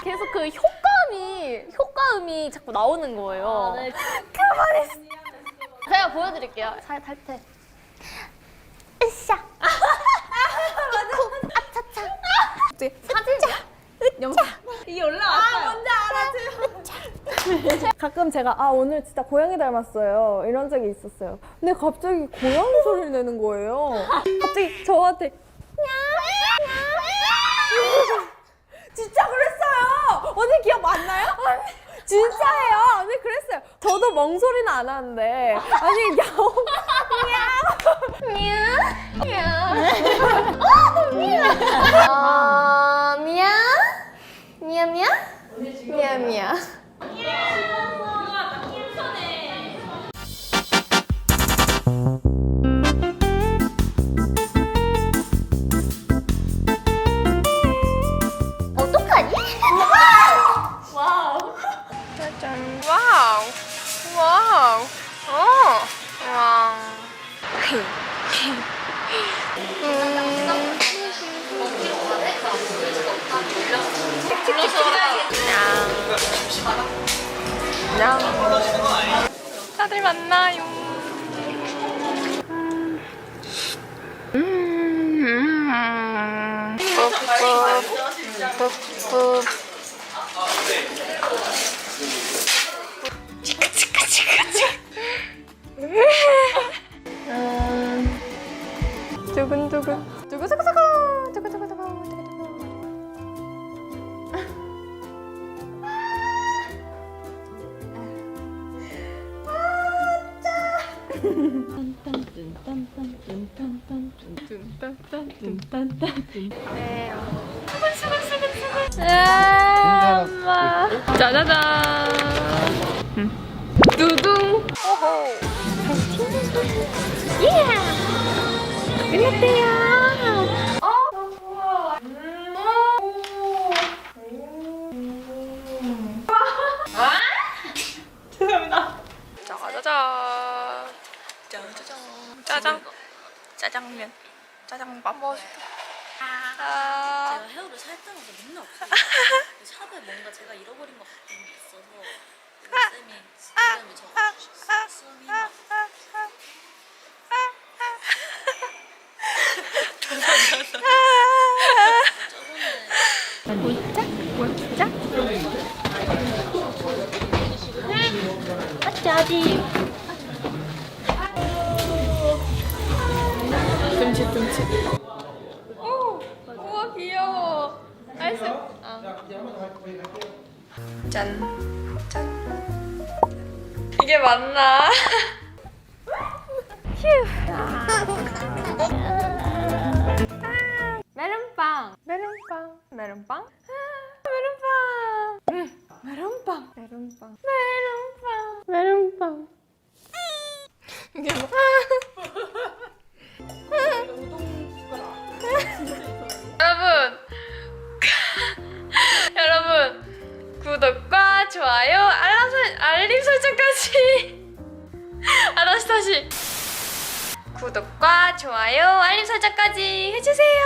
계속 그 효과음이 자꾸 나오는 거예요. 네. 가만히 있어. 제가 보여드릴게요. 잘 탈퇴. 으쌰. 아차차. 사진이야? 영상. 이게 올라왔어요. 뭔지 알아지? 가끔 제가 오늘 진짜 고양이 닮았어요 이런 적이 있었어요. 근데 갑자기 고양이 소리를 내는 거예요. 갑자기 저한테 진짜 그랬어요. 언니 기억 안 나요? 진짜예요. 언니 그랬어요. 저도 멍소리는 안 하는데 아니 야옹 미야. 어떡하니? 와우. 짜잔. 와우. 와우. 와. 냥. 다들 만나요. ปุ๊บ. 두근두근. 두구두구두구. 두구두구두구. 네. 엄마. 짜자잔. 두둥. 오호. 예. 끝났대요. 죄송합니다. 짜자잔. 짜장. 짜장면. 짜장밥 먹었다. 제가 헤어를 살 때마다 맨날 없어요. 샵에 뭔가 제가 잃어버린 것 같은 게 있어서 쌤이 이름을 적어주셨어요. 수미 막 어쩌지? 둠칫둠칫. 우와 귀여워. 아이스. 짠. 짠. 이게 맞나? 휴. 메론빵. 메론빵. 메론빵. 메론빵. 메론빵. 메론빵. 메론빵. 메론빵. 이게 뭐? 여러분, 여러분 구독과 좋아요, 알림 설정까지. 다시. 구독과 좋아요, 알림 설정까지 해주세요.